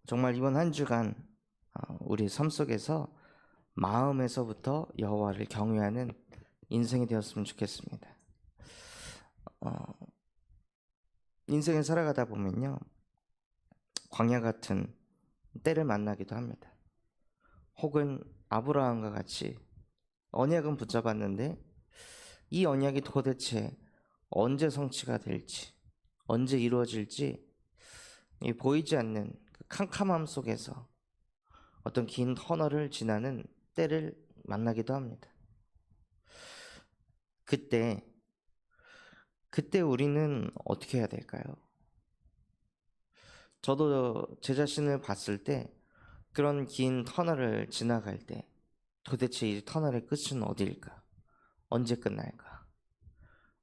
정말 이번 한 주간 우리 삶 속에서 마음에서부터 여호와를 경외하는 인생이 되었으면 좋겠습니다. 인생을 살아가다 보면요, 광야 같은 때를 만나기도 합니다. 혹은 아브라함과 같이 언약은 붙잡았는데 이 언약이 도대체 언제 성취가 될지, 언제 이루어질지 보이지 않는 그 캄캄함 속에서 어떤 긴 터널을 지나는 때를 만나기도 합니다. 그때 우리는 어떻게 해야 될까요? 저도 제 자신을 봤을 때 그런 긴 터널을 지나갈 때 도대체 이 터널의 끝은 어디일까? 언제 끝날까?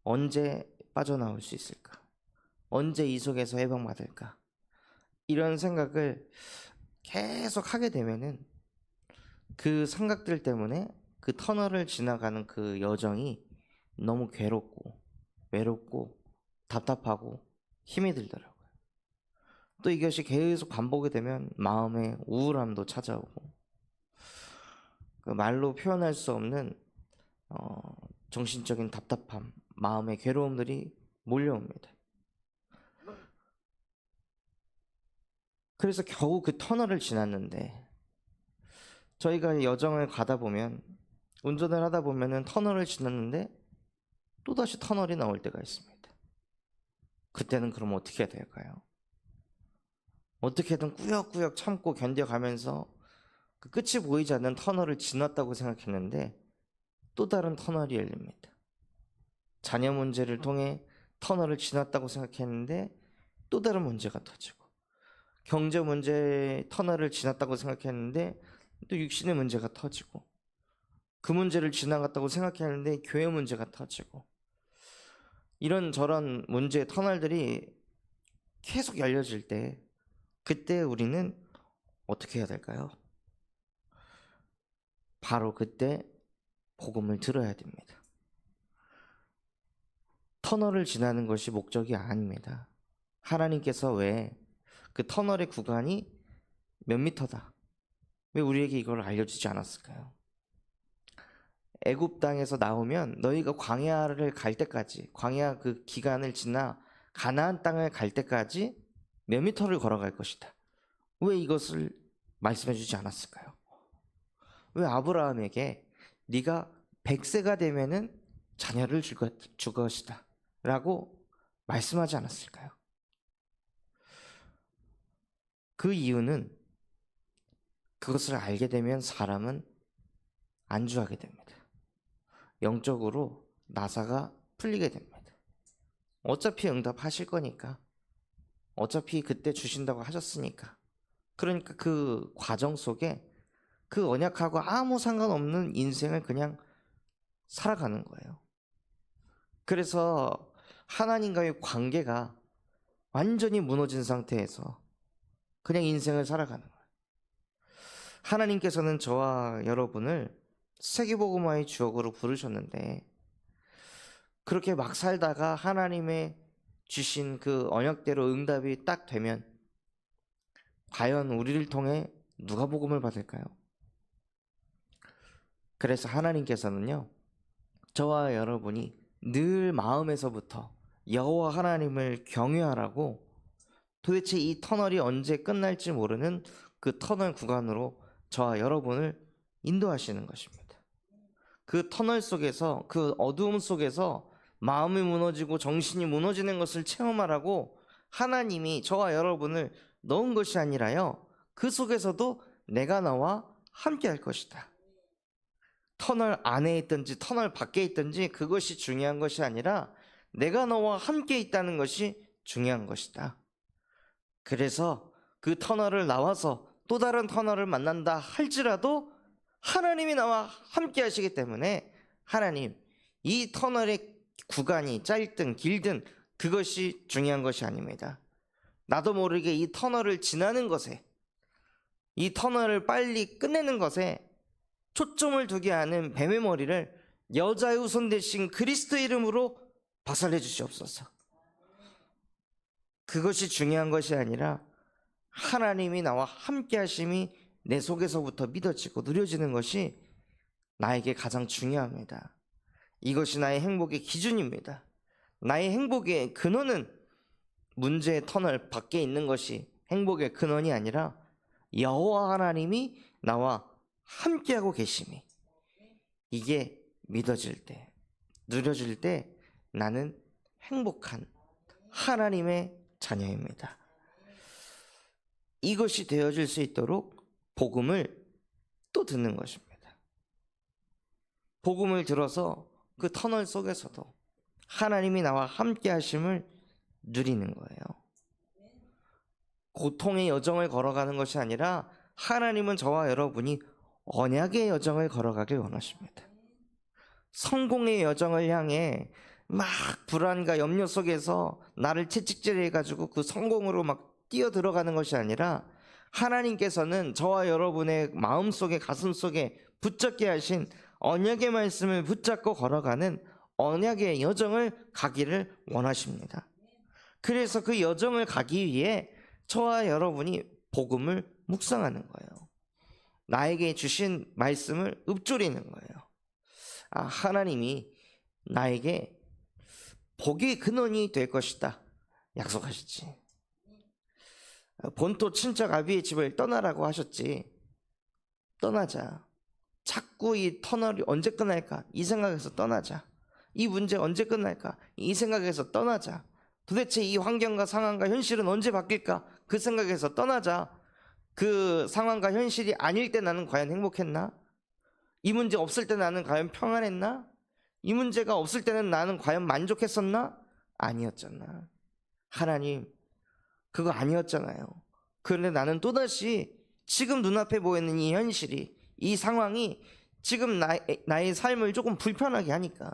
언제 빠져나올 수 있을까? 언제 이 속에서 해방받을까? 이런 생각을 계속 하게 되면은 그 생각들 때문에 그 터널을 지나가는 그 여정이 너무 괴롭고 외롭고 답답하고 힘이 들더라고요. 또 이것이 계속 반복이 되면 마음에 우울함도 찾아오고 그 말로 표현할 수 없는 정신적인 답답함, 마음의 괴로움들이 몰려옵니다. 그래서 겨우 그 터널을 지났는데 저희가 여정을 가다 보면 운전을 하다 보면은 터널을 지났는데 또다시 터널이 나올 때가 있습니다. 그때는 그럼 어떻게 해야 될까요? 어떻게든 꾸역꾸역 참고 견뎌가면서 그 끝이 보이지 않는 터널을 지났다고 생각했는데 또 다른 터널이 열립니다. 자녀 문제를 통해 터널을 지났다고 생각했는데 또 다른 문제가 터지고, 경제 문제 터널을 지났다고 생각했는데 또 육신의 문제가 터지고, 그 문제를 지나갔다고 생각했는데 교회 문제가 터지고, 이런저런 문제의 터널들이 계속 열려질 때 그때 우리는 어떻게 해야 될까요? 바로 그때 복음을 들어야 됩니다. 터널을 지나는 것이 목적이 아닙니다. 하나님께서 왜 그 터널의 구간이 몇 미터다, 왜 우리에게 이걸 알려주지 않았을까요? 애굽 땅에서 나오면 너희가 광야를 갈 때까지, 광야 그 기간을 지나 가나안 땅을 갈 때까지 몇 미터를 걸어갈 것이다. 왜 이것을 말씀해 주지 않았을까요? 왜 아브라함에게 네가 100세가 되면은 자녀를 줄 것이다 라고 말씀하지 않았을까요? 그 이유는 그것을 알게 되면 사람은 안주하게 됩니다. 영적으로 나사가 풀리게 됩니다. 어차피 응답하실 거니까, 어차피 그때 주신다고 하셨으니까. 그러니까 그 과정 속에 그 언약하고 아무 상관없는 인생을 그냥 살아가는 거예요. 그래서 하나님과의 관계가 완전히 무너진 상태에서 그냥 인생을 살아가는 거예요. 하나님께서는 저와 여러분을 세계복음화의 주역으로 부르셨는데 그렇게 막 살다가 하나님의 주신 그 언약대로 응답이 딱 되면 과연 우리를 통해 누가 복음을 받을까요? 그래서 하나님께서는요, 저와 여러분이 늘 마음에서부터 여호와 하나님을 경외하라고 도대체 이 터널이 언제 끝날지 모르는 그 터널 구간으로 저와 여러분을 인도하시는 것입니다. 그 터널 속에서, 그 어두움 속에서 마음이 무너지고 정신이 무너지는 것을 체험하라고 하나님이 저와 여러분을 넣은 것이 아니라요, 그 속에서도 내가 나와 함께 할 것이다. 터널 안에 있든지 터널 밖에 있든지 그것이 중요한 것이 아니라 내가 너와 함께 있다는 것이 중요한 것이다. 그래서 그 터널을 나와서 또 다른 터널을 만난다 할지라도 하나님이 나와 함께 하시기 때문에 하나님, 이 터널의 구간이 짧든 길든 그것이 중요한 것이 아닙니다. 나도 모르게 이 터널을 지나는 것에, 이 터널을 빨리 끝내는 것에 초점을 두게 하는 뱀의 머리를 여자의 후손 되신 그리스도 이름으로 박살내 주시옵소서. 그것이 중요한 것이 아니라 하나님이 나와 함께 하심이 내 속에서부터 믿어지고 누려지는 것이 나에게 가장 중요합니다. 이것이 나의 행복의 기준입니다. 나의 행복의 근원은 문제의 터널 밖에 있는 것이 행복의 근원이 아니라 여호와 하나님이 나와 함께하고 계심이, 이게 믿어질 때, 누려질 때 나는 행복한 하나님의 자녀입니다. 이것이 되어질 수 있도록 복음을 또 듣는 것입니다. 복음을 들어서 그 터널 속에서도 하나님이 나와 함께 하심을 누리는 거예요. 고통의 여정을 걸어가는 것이 아니라 하나님은 저와 여러분이 언약의 여정을 걸어가길 원하십니다. 성공의 여정을 향해 막 불안과 염려 속에서 나를 채찍질해가지고 그 성공으로 막 뛰어 들어가는 것이 아니라 하나님께서는 저와 여러분의 마음속에 가슴속에 붙잡게 하신 언약의 말씀을 붙잡고 걸어가는 언약의 여정을 가기를 원하십니다. 그래서 그 여정을 가기 위해 저와 여러분이 복음을 묵상하는 거예요. 나에게 주신 말씀을 읊조리는 거예요. 하나님이 나에게 복의 근원이 될 것이다 약속하셨지. 본토 친척 아비의 집을 떠나라고 하셨지. 떠나자. 자꾸 이 터널이 언제 끝날까 이 생각에서 떠나자. 이 문제 언제 끝날까 이 생각에서 떠나자. 도대체 이 환경과 상황과 현실은 언제 바뀔까 그 생각에서 떠나자. 그 상황과 현실이 아닐 때 나는 과연 행복했나? 이 문제 없을 때 나는 과연 평안했나? 이 문제가 없을 때는 나는 과연 만족했었나? 아니었잖아. 하나님, 그거 아니었잖아요. 그런데 나는 또다시 지금 눈앞에 보이는 이 현실이, 이 상황이 지금 나의 삶을 조금 불편하게 하니까,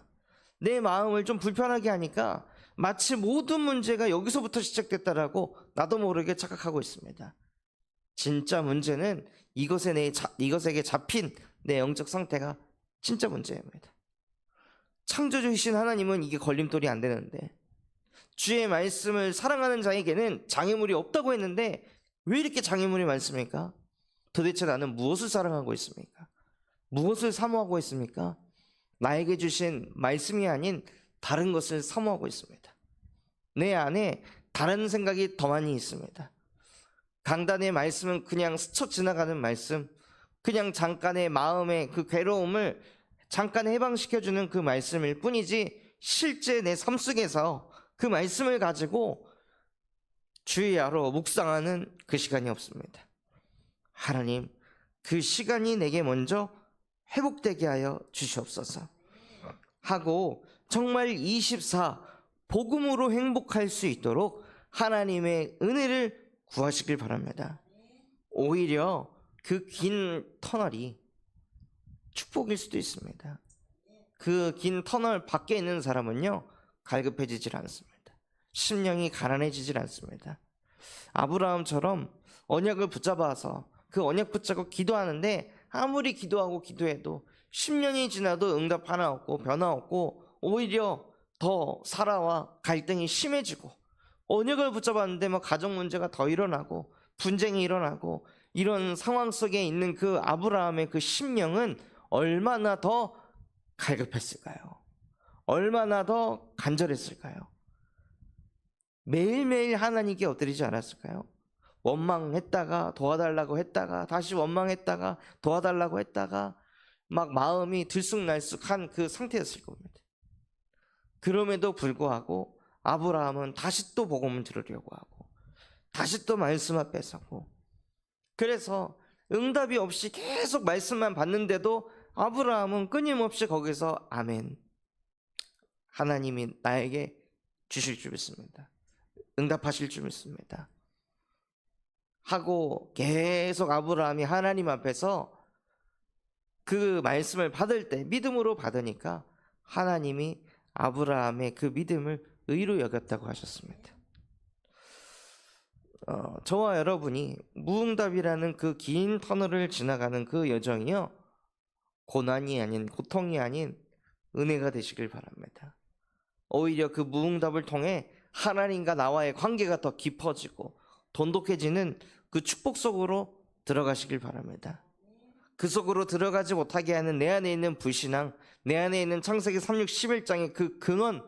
내 마음을 좀 불편하게 하니까 마치 모든 문제가 여기서부터 시작됐다라고 나도 모르게 착각하고 있습니다. 진짜 문제는 이것에게 잡힌 내 영적 상태가 진짜 문제입니다. 창조주이신 하나님은 이게 걸림돌이 안 되는데, 주의 말씀을 사랑하는 자에게는 장애물이 없다고 했는데 왜 이렇게 장애물이 많습니까? 도대체 나는 무엇을 사랑하고 있습니까? 무엇을 사모하고 있습니까? 나에게 주신 말씀이 아닌 다른 것을 사모하고 있습니다. 내 안에 다른 생각이 더 많이 있습니다. 강단의 말씀은 그냥 스쳐 지나가는 말씀, 그냥 잠깐의 마음의 그 괴로움을 잠깐 해방시켜주는 그 말씀일 뿐이지, 실제 내 삶 속에서 그 말씀을 가지고 주의하러 묵상하는 그 시간이 없습니다. 하나님, 그 시간이 내게 먼저 회복되게 하여 주시옵소서 하고 정말 24 복음으로 행복할 수 있도록 하나님의 은혜를 구하시길 바랍니다. 오히려 그 긴 터널이 축복일 수도 있습니다. 그 긴 터널 밖에 있는 사람은요, 갈급해지질 않습니다. 심령이 가난해지질 않습니다. 아브라함처럼 언약을 붙잡아서 그 언약 붙잡고 기도하는데, 아무리 기도하고 기도해도 10년이 지나도 응답 하나 없고 변화 없고 오히려 더 사라와 갈등이 심해지고, 언약을 붙잡았는데 뭐 가정 문제가 더 일어나고 분쟁이 일어나고, 이런 상황 속에 있는 그 아브라함의 그 심령은 얼마나 더 갈급했을까요? 얼마나 더 간절했을까요? 매일매일 하나님께 엎드리지 않았을까요? 원망했다가 도와달라고 했다가 다시 원망했다가 도와달라고 했다가 막 마음이 들쑥날쑥한 그 상태였을 겁니다. 그럼에도 불구하고 아브라함은 다시 또 복음을 들으려고 하고 다시 또 말씀 앞에 서고, 그래서 응답이 없이 계속 말씀만 받는데도 아브라함은 끊임없이 거기서 아멘, 하나님이 나에게 주실 줄 믿습니다, 응답하실 줄 믿습니다 하고 계속 아브라함이 하나님 앞에서 그 말씀을 받을 때 믿음으로 받으니까 하나님이 아브라함의 그 믿음을 의로 여겼다고 하셨습니다. 저와 여러분이 무응답이라는 그 긴 터널을 지나가는 그 여정이요, 고난이 아닌, 고통이 아닌 은혜가 되시길 바랍니다. 오히려 그 무응답을 통해 하나님과 나와의 관계가 더 깊어지고 돈독해지는 그 축복 속으로 들어가시길 바랍니다. 그 속으로 들어가지 못하게 하는 내 안에 있는 불신앙, 내 안에 있는 창세기 3, 6, 11장의 그 근원,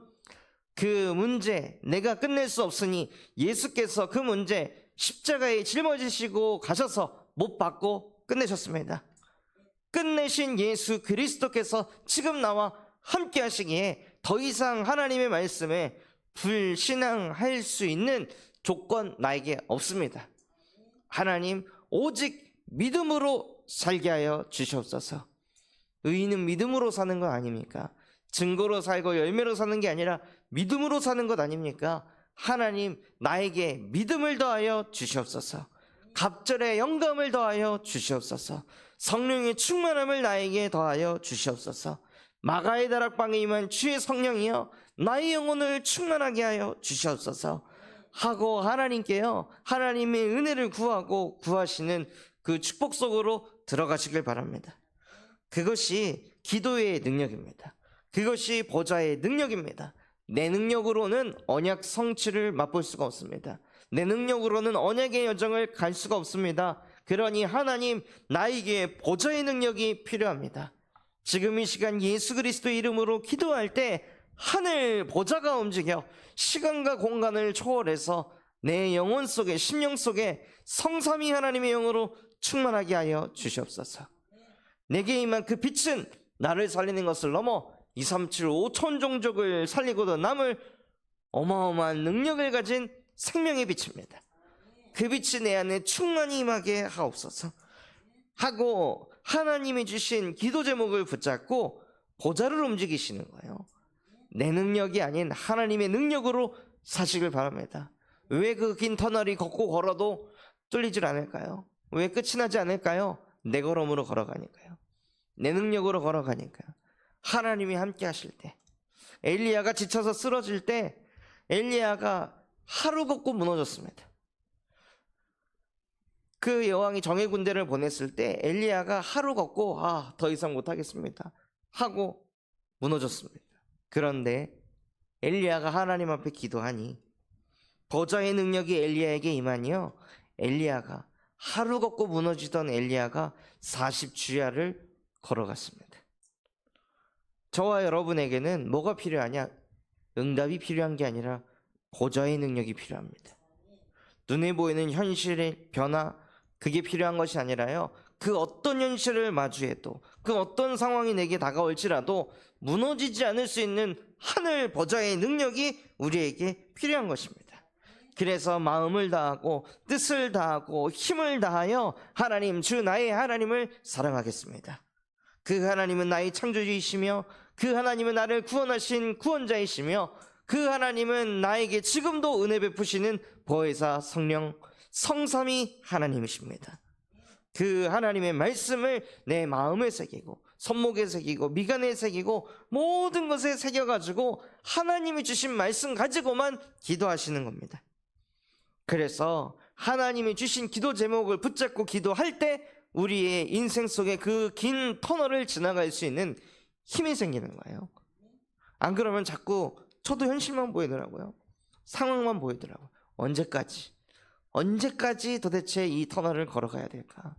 그 문제, 내가 끝낼 수 없으니 예수께서 그 문제 십자가에 짊어지시고 가셔서 못 받고 끝내셨습니다. 끝내신 예수 그리스도께서 지금 나와 함께 하시기에 더 이상 하나님의 말씀에 불신앙할 수 있는 조건 나에게 없습니다. 하나님 오직 믿음으로 살게 하여 주시옵소서. 의인은 믿음으로 사는 것 아닙니까? 증거로 살고 열매로 사는 게 아니라 믿음으로 사는 것 아닙니까? 하나님 나에게 믿음을 더하여 주시옵소서. 갑절의 영감을 더하여 주시옵소서. 성령의 충만함을 나에게 더하여 주시옵소서. 마가의 다락방에 임한 주의 성령이여 나의 영혼을 충만하게 하여 주시옵소서 하고 하나님께요 하나님의 은혜를 구하고 구하시는 그 축복 속으로 들어가시길 바랍니다. 그것이 기도의 능력입니다. 그것이 보좌의 능력입니다. 내 능력으로는 언약 성취를 맛볼 수가 없습니다. 내 능력으로는 언약의 여정을 갈 수가 없습니다. 그러니 하나님 나에게 보좌의 능력이 필요합니다. 지금 이 시간 예수 그리스도의 이름으로 기도할 때 하늘 보좌가 움직여 시간과 공간을 초월해서 내 영혼 속에 심령 속에 성삼위 하나님의 영으로 충만하게 하여 주시옵소서. 내게 임한 그 빛은 나를 살리는 것을 넘어 2, 3, 7, 5천 종족을 살리고도 남을 어마어마한 능력을 가진 생명의 빛입니다. 그 빛이 내 안에 충만히 임하게 하옵소서 하고 하나님이 주신 기도 제목을 붙잡고 보좌를 움직이시는 거예요. 내 능력이 아닌 하나님의 능력으로 사시길 바랍니다. 왜 그 긴 터널이 걷고 걸어도 뚫리질 않을까요? 왜 끝이 나지 않을까요? 내 걸음으로 걸어가니까요. 내 능력으로 걸어가니까요. 하나님이 함께 하실 때, 엘리야가 지쳐서 쓰러질 때 엘리야가 하루 걷고 무너졌습니다. 그 여왕이 정예 군대를 보냈을 때 엘리야가 하루 걷고 더 이상 못하겠습니다 하고 무너졌습니다. 그런데 엘리야가 하나님 앞에 기도하니 보좌의 능력이 엘리야에게 임하니요 엘리야가 하루 걷고 무너지던 엘리야가 40주야를 걸어갔습니다. 저와 여러분에게는 뭐가 필요하냐? 응답이 필요한 게 아니라 보좌의 능력이 필요합니다. 눈에 보이는 현실의 변화, 그게 필요한 것이 아니라요 그 어떤 현실을 마주해도 그 어떤 상황이 내게 다가올지라도 무너지지 않을 수 있는 하늘 보좌의 능력이 우리에게 필요한 것입니다. 그래서 마음을 다하고 뜻을 다하고 힘을 다하여 하나님 주 나의 하나님을 사랑하겠습니다. 그 하나님은 나의 창조주이시며 그 하나님은 나를 구원하신 구원자이시며 그 하나님은 나에게 지금도 은혜 베푸시는 보혜사 성령 성삼위 하나님이십니다. 그 하나님의 말씀을 내 마음에 새기고 손목에 새기고 미간에 새기고 모든 것에 새겨가지고 하나님이 주신 말씀 가지고만 기도하시는 겁니다. 그래서 하나님이 주신 기도 제목을 붙잡고 기도할 때 우리의 인생 속에 그 긴 터널을 지나갈 수 있는 힘이 생기는 거예요. 안 그러면 자꾸 저도 현실만 보이더라고요. 상황만 보이더라고요. 언제까지 도대체 이 터널을 걸어가야 될까?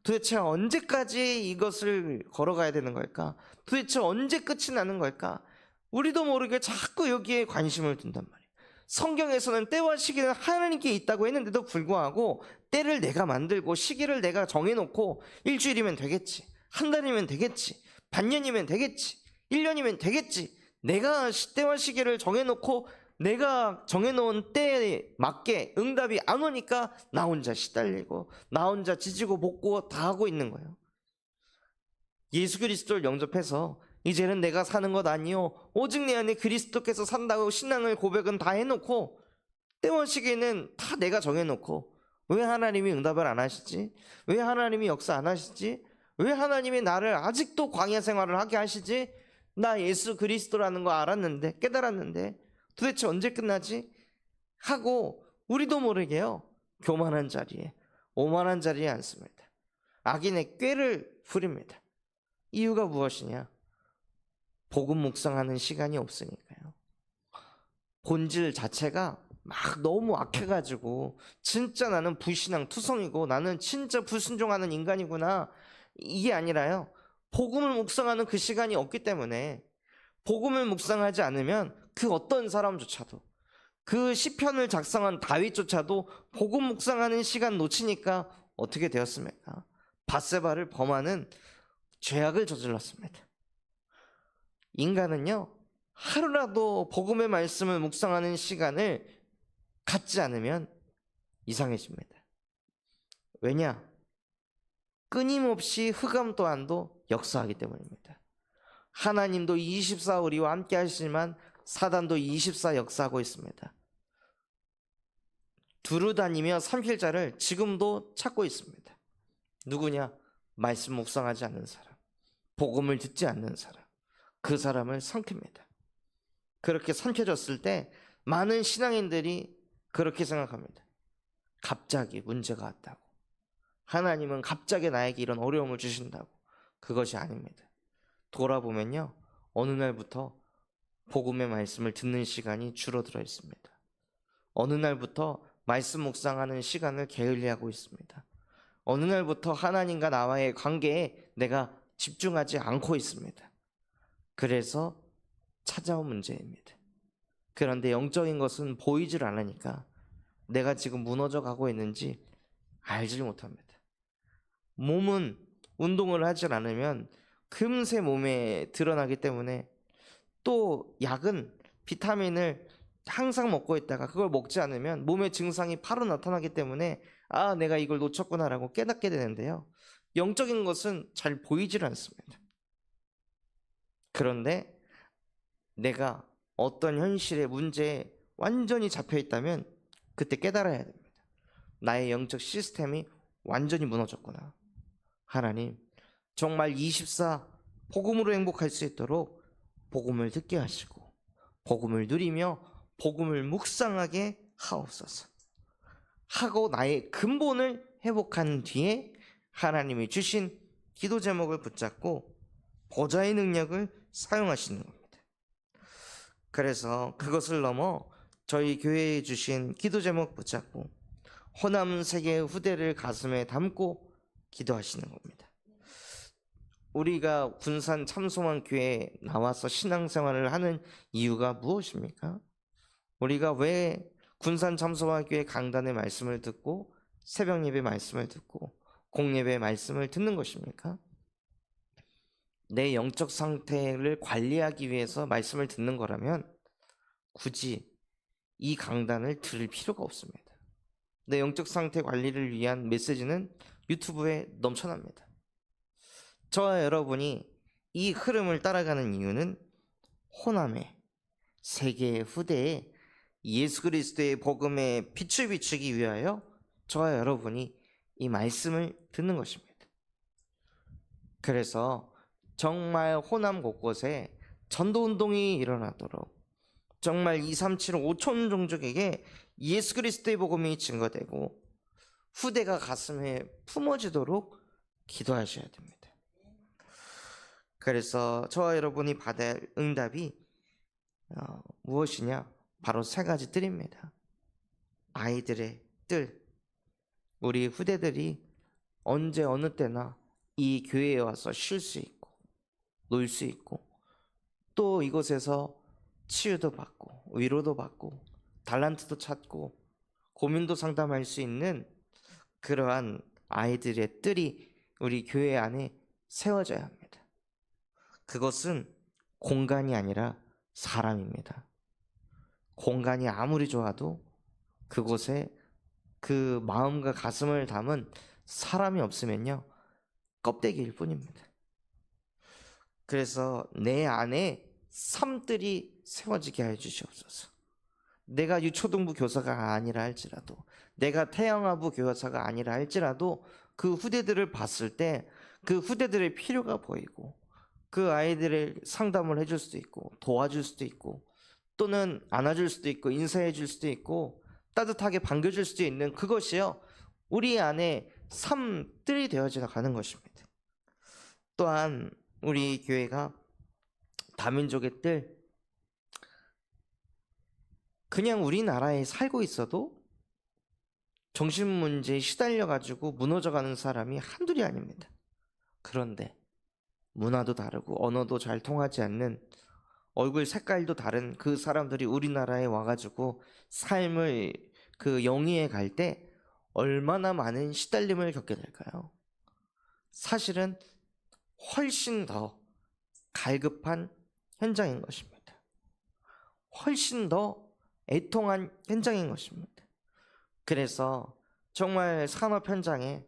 도대체 언제까지 이것을 걸어가야 되는 걸까? 도대체 언제 끝이 나는 걸까? 우리도 모르게 자꾸 여기에 관심을 둔단 말이에요. 성경에서는 때와 시기는 하나님께 있다고 했는데도 불구하고 때를 내가 만들고 시기를 내가 정해놓고 일주일이면 되겠지, 한 달이면 되겠지, 반년이면 되겠지, 1년이면 되겠지, 내가 때와 시기를 정해놓고 내가 정해놓은 때에 맞게 응답이 안 오니까 나 혼자 시달리고 나 혼자 지지고 볶고 다 하고 있는 거예요. 예수 그리스도를 영접해서 이제는 내가 사는 것 아니요 오직 내 안에 그리스도께서 산다고 신앙을 고백은 다 해놓고 때와 시기는 다 내가 정해놓고 왜 하나님이 응답을 안 하시지? 왜 하나님이 역사 안 하시지? 왜 하나님이 나를 아직도 광야 생활을 하게 하시지? 나 예수 그리스도라는 거 알았는데, 깨달았는데 도대체 언제 끝나지? 하고 우리도 모르게요 교만한 자리에, 오만한 자리에 앉습니다. 악인의 꾀를 부립니다. 이유가 무엇이냐? 복음 묵상하는 시간이 없으니까요. 본질 자체가 막 너무 악해가지고 진짜 나는 불신앙 투성이고 나는 진짜 불순종하는 인간이구나, 이게 아니라요. 복음을 묵상하는 그 시간이 없기 때문에, 복음을 묵상하지 않으면 그 어떤 사람조차도, 그 시편을 작성한 다윗조차도 복음 묵상하는 시간 놓치니까 어떻게 되었습니까? 밧세바를 범하는 죄악을 저질렀습니다. 인간은요, 하루라도 복음의 말씀을 묵상하는 시간을 갖지 않으면 이상해집니다. 왜냐? 끊임없이 흑암 또한도 역사하기 때문입니다. 하나님도 24 우리와 함께 하시지만 사단도 24 역사하고 있습니다. 두루 다니며 삼킬자를 지금도 찾고 있습니다. 누구냐? 말씀 묵상하지 않는 사람, 복음을 듣지 않는 사람, 그 사람을 삼킵니다. 그렇게 삼켜졌을 때 많은 신앙인들이 그렇게 생각합니다. 갑자기 문제가 왔다고, 하나님은 갑자기 나에게 이런 어려움을 주신다고. 그것이 아닙니다. 돌아보면요, 어느 날부터 복음의 말씀을 듣는 시간이 줄어들어 있습니다. 어느 날부터 말씀 묵상하는 시간을 게을리하고 있습니다. 어느 날부터 하나님과 나와의 관계에 내가 집중하지 않고 있습니다. 그래서 찾아온 문제입니다. 그런데 영적인 것은 보이질 않으니까 내가 지금 무너져 가고 있는지 알지 못합니다. 몸은 운동을 하지 않으면 금세 몸에 드러나기 때문에, 또 약은 비타민을 항상 먹고 있다가 그걸 먹지 않으면 몸의 증상이 바로 나타나기 때문에 아, 내가 이걸 놓쳤구나라고 깨닫게 되는데요, 영적인 것은 잘 보이질 않습니다. 그런데 내가 어떤 현실의 문제에 완전히 잡혀 있다면 그때 깨달아야 됩니다. 나의 영적 시스템이 완전히 무너졌구나. 하나님, 정말 24 복음으로 행복할 수 있도록 복음을 듣게 하시고 복음을 누리며 복음을 묵상하게 하옵소서 하고 나의 근본을 회복한 뒤에 하나님이 주신 기도 제목을 붙잡고 보좌의 능력을 사용하시는 겁니다. 그래서 그것을 넘어 저희 교회에 주신 기도 제목 붙잡고 호남 세계 후대를 가슴에 담고 기도하시는 겁니다. 우리가 군산 참소만 교회에 나와서 신앙생활을 하는 이유가 무엇입니까? 우리가 왜 군산 참소만 교회 강단의 말씀을 듣고 새벽 예배 말씀을 듣고 공예배 말씀을 듣는 것입니까? 내 영적 상태를 관리하기 위해서 말씀을 듣는 거라면 굳이 이 강단을 들을 필요가 없습니다. 내 영적 상태 관리를 위한 메시지는 유튜브에 넘쳐납니다. 저와 여러분이 이 흐름을 따라가는 이유는 호남의 세계 후대에 예수 그리스도의 복음에 빛을 비추기 위하여 저와 여러분이 이 말씀을 듣는 것입니다. 그래서 정말 호남 곳곳에 전도운동이 일어나도록, 정말 237 5천 종족에게 예수 그리스도의 복음이 증거되고 후대가 가슴에 품어지도록 기도하셔야 됩니다. 그래서 저와 여러분이 받을 응답이 무엇이냐? 바로 세 가지 뜰입니다. 아이들의 뜰. 우리 후대들이 언제 어느 때나 이 교회에 와서 쉴 수 있고 놀 수 있고 또 이곳에서 치유도 받고 위로도 받고 달란트도 찾고 고민도 상담할 수 있는 그러한 아이들의 뜰이 우리 교회 안에 세워져야 합니다. 그것은 공간이 아니라 사람입니다. 공간이 아무리 좋아도 그곳에 그 마음과 가슴을 담은 사람이 없으면요, 껍데기일 뿐입니다. 그래서 내 안에 삶들이 세워지게 해 주시옵소서. 내가 유초등부 교사가 아니라 할지라도, 내가 태영아부 교사가 아니라 할지라도 그 후대들을 봤을 때 그 후대들의 필요가 보이고 그 아이들의 상담을 해줄 수도 있고 도와줄 수도 있고 또는 안아줄 수도 있고 인사해 줄 수도 있고 따뜻하게 반겨줄 수도 있는 그것이요, 우리 안에 삶들이 되어져 가는 것입니다. 또한 우리 교회가 다민족의 뜰, 그냥 우리나라에 살고 있어도 정신 문제에 시달려 가지고 무너져 가는 사람이 한둘이 아닙니다. 그런데 문화도 다르고 언어도 잘 통하지 않는, 얼굴 색깔도 다른 그 사람들이 우리나라에 와가지고 삶을 영위해 갈 때 얼마나 많은 시달림을 겪게 될까요? 사실은 훨씬 더 갈급한 현장인 것입니다. 훨씬 더 애통한 현장인 것입니다. 그래서 정말 산업 현장에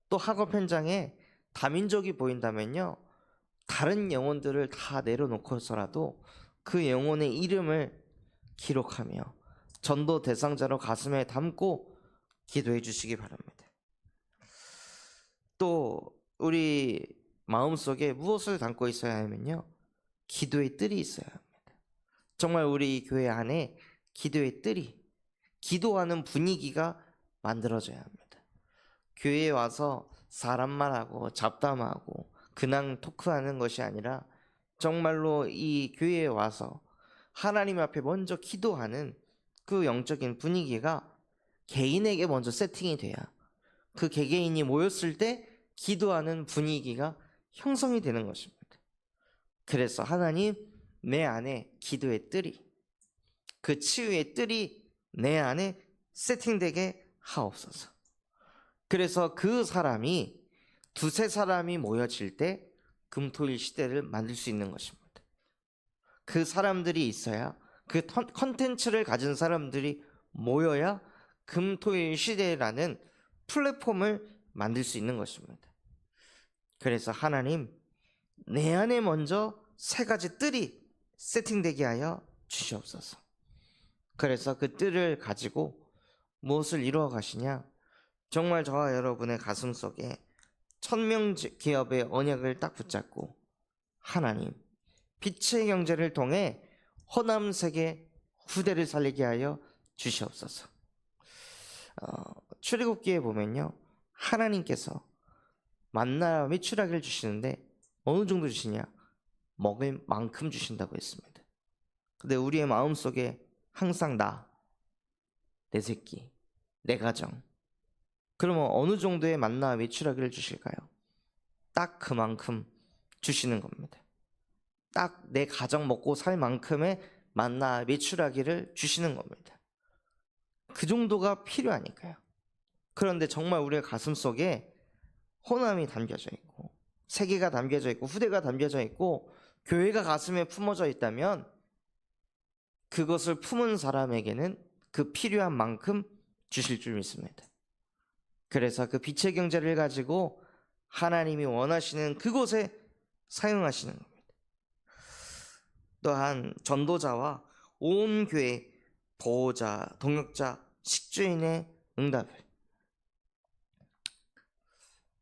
또 학업 현장에 다민족이 보인다면요, 다른 영혼들을 다 내려놓고서라도 그 영혼의 이름을 기록하며 전도 대상자로 가슴에 담고 기도해 주시기 바랍니다. 또 우리 마음속에 무엇을 담고 있어야 하면요, 기도의 뜰이 있어야 합니다. 정말 우리 교회 안에 기도의 뜰이, 기도하는 분위기가 만들어져야 합니다. 교회에 와서 사람만 하고 잡담하고 그냥 토크하는 것이 아니라 정말로 이 교회에 와서 하나님 앞에 먼저 기도하는 그 영적인 분위기가 개인에게 먼저 세팅이 돼야 그 개개인이 모였을 때 기도하는 분위기가 형성이 되는 것입니다. 그래서 하나님, 내 안에 기도의 뜰이, 그 치유의 뜰이 내 안에 세팅되게 하옵소서. 그래서 그 사람이 두세 사람이 모여질 때 금토일 시대를 만들 수 있는 것입니다. 그 사람들이 있어야, 그 컨텐츠를 가진 사람들이 모여야 금토일 시대라는 플랫폼을 만들 수 있는 것입니다. 그래서 하나님, 내 안에 먼저 세 가지 뜰이 세팅되게 하여 주시옵소서. 그래서 그 뜰을 가지고 무엇을 이루어 가시냐? 정말 저와 여러분의 가슴 속에 천명 기업의 언약을 딱 붙잡고 하나님, 빛의 경제를 통해 허남 세계 후대를 살리게 하여 주시옵소서. 출애굽기에 보면요, 하나님께서 만나 및 추라기를 주시는데 어느 정도 주시냐? 먹을 만큼 주신다고 했습니다. 근데 우리의 마음속에 항상 내 새끼, 내 가정, 그러면 어느 정도의 만나 및 추라기를 주실까요? 딱 그만큼 주시는 겁니다. 딱 내 가정 먹고 살 만큼의 만나 및 추라기를 주시는 겁니다. 그 정도가 필요하니까요. 그런데 정말 우리의 가슴 속에 호남이 담겨져 있고 세계가 담겨져 있고 후대가 담겨져 있고 교회가 가슴에 품어져 있다면 그것을 품은 사람에게는 그 필요한 만큼 주실 줄 믿습니다. 그래서 그 빛의 경제를 가지고 하나님이 원하시는 그곳에 사용하시는 겁니다. 또한 전도자와 온 교회 보호자, 동역자, 식주인의 응답을,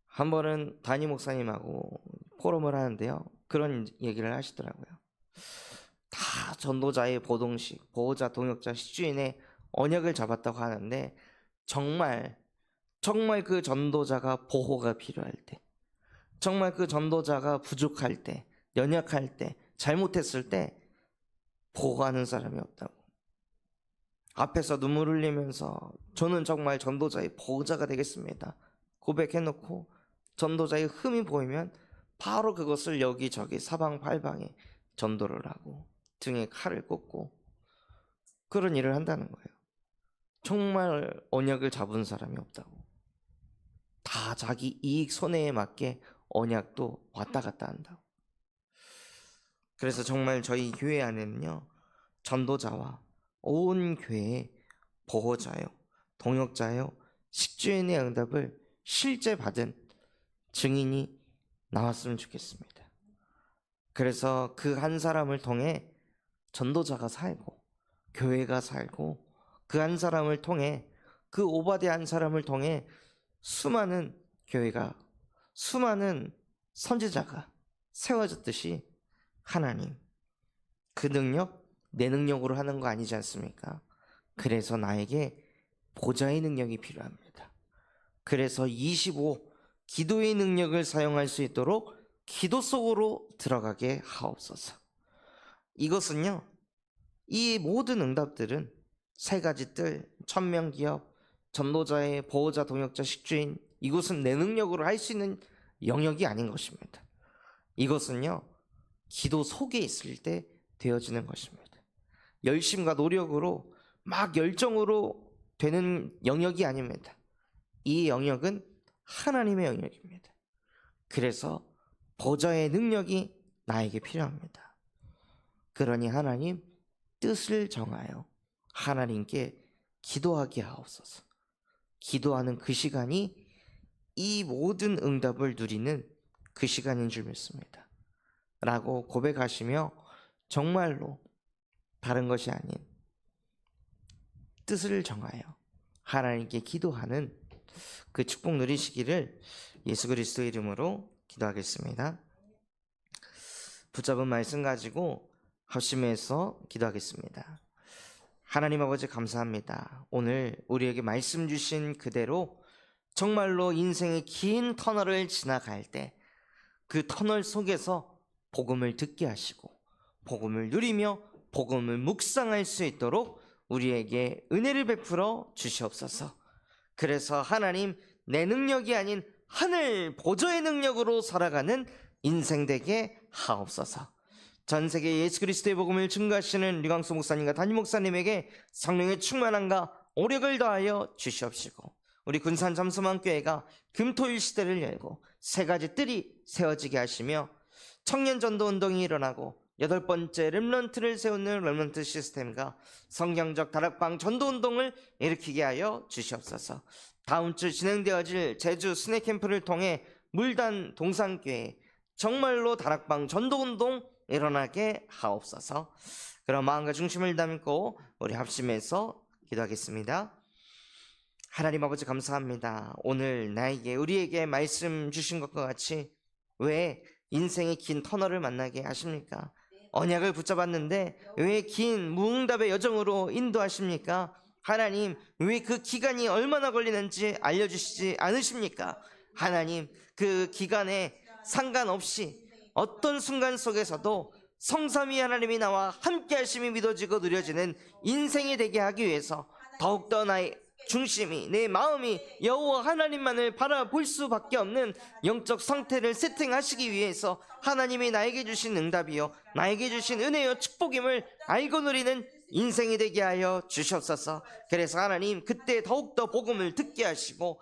한 번은 담임 목사님하고 포럼을 하는데요, 그런 얘기를 하시더라고요. 다 전도자의 보동식, 보호자, 동역자, 식주인의 언약을 잡았다고 하는데 정말 그 전도자가 보호가 필요할 때, 정말 그 전도자가 부족할 때, 연약할 때, 잘못했을 때 보호하는 사람이 없다고. 앞에서 눈물 흘리면서 저는 정말 전도자의 보호자가 되겠습니다 고백해놓고 전도자의 흠이 보이면 바로 그것을 여기저기 사방팔방에 전도를 하고 등에 칼을 꽂고 그런 일을 한다는 거예요. 정말 언약을 잡은 사람이 없다고. 다 자기 이익 손해에 맞게 언약도 왔다 갔다 한다고. 그래서 정말 저희 교회 안에는요, 전도자와 온 교회의 보호자요, 동역자요, 식주인의 응답을 실제 받은 증인이 나왔으면 좋겠습니다. 그래서 그 한 사람을 통해 전도자가 살고 교회가 살고 그 한 사람을 통해 그 오바데 한 사람을 통해 수많은 교회가, 수많은 선지자가 세워졌듯이 하나님, 그 능력 내 능력으로 하는 거 아니지 않습니까? 그래서 나에게 보좌의 능력이 필요합니다. 그래서 25 기도의 능력을 사용할 수 있도록 기도 속으로 들어가게 하옵소서. 이것은요, 이 모든 응답들은 세 가지 뜰, 천명기업, 전도자의 보호자, 동역자, 식주인, 이것은 내 능력으로 할 수 있는 영역이 아닌 것입니다. 이것은요, 기도 속에 있을 때 되어지는 것입니다. 열심과 노력으로 막 열정으로 되는 영역이 아닙니다. 이 영역은 하나님의 영역입니다. 그래서 보좌의 능력이 나에게 필요합니다. 그러니 하나님 뜻을 정하여 하나님께 기도하게 하옵소서. 기도하는 그 시간이 이 모든 응답을 누리는 그 시간인 줄 믿습니다. 라고 고백하시며 정말로 다른 것이 아닌 뜻을 정하여 하나님께 기도하는 그 축복 누리시기를 예수 그리스도의 이름으로 기도하겠습니다. 붙잡은 말씀 가지고 합심해서 기도하겠습니다. 하나님 아버지 감사합니다. 오늘 우리에게 말씀 주신 그대로 정말로 인생의 긴 터널을 지나갈 때 그 터널 속에서 복음을 듣게 하시고 복음을 누리며 복음을 묵상할 수 있도록 우리에게 은혜를 베풀어 주시옵소서. 그래서 하나님, 내 능력이 아닌 하늘 보좌의 능력으로 살아가는 인생 되게 하옵소서. 전 세계 예수 그리스도의 복음을 증거하시는 류광수 목사님과 담임 목사님에게 성령의 충만함과 오력을 더하여 주시옵시고, 우리 군산 잠수만교회가 금토일 시대를 열고 세 가지 뜰이 세워지게 하시며 청년 전도 운동이 일어나고 8번째 렘넌트를 세우는 렘넌트 시스템과 성경적 다락방 전도 운동을 일으키게 하여 주시옵소서. 다음 주 진행되어질 제주 스낵 캠프를 통해 물단 동산교회 정말로 다락방 전도 운동 일어나게 하옵소서. 그런 마음과 중심을 담고 우리 합심해서 기도하겠습니다. 하나님 아버지 감사합니다. 오늘 나에게 우리에게 말씀 주신 것과 같이 왜 인생의 긴 터널을 만나게 하십니까? 언약을 붙잡았는데 왜 긴 무응답의 여정으로 인도하십니까? 하나님, 왜 그 기간이 얼마나 걸리는지 알려주시지 않으십니까? 하나님, 그 기간에 상관없이 어떤 순간 속에서도 성삼위 하나님이 나와 함께 하심이 믿어지고 누려지는 인생이 되게 하기 위해서 더욱더 나의 중심이, 내 마음이 여호와 하나님만을 바라볼 수밖에 없는 영적 상태를 세팅하시기 위해서 하나님이 나에게 주신 응답이요 나에게 주신 은혜요 축복임을 알고 누리는 인생이 되게 하여 주시옵소서. 그래서 하나님, 그때 더욱더 복음을 듣게 하시고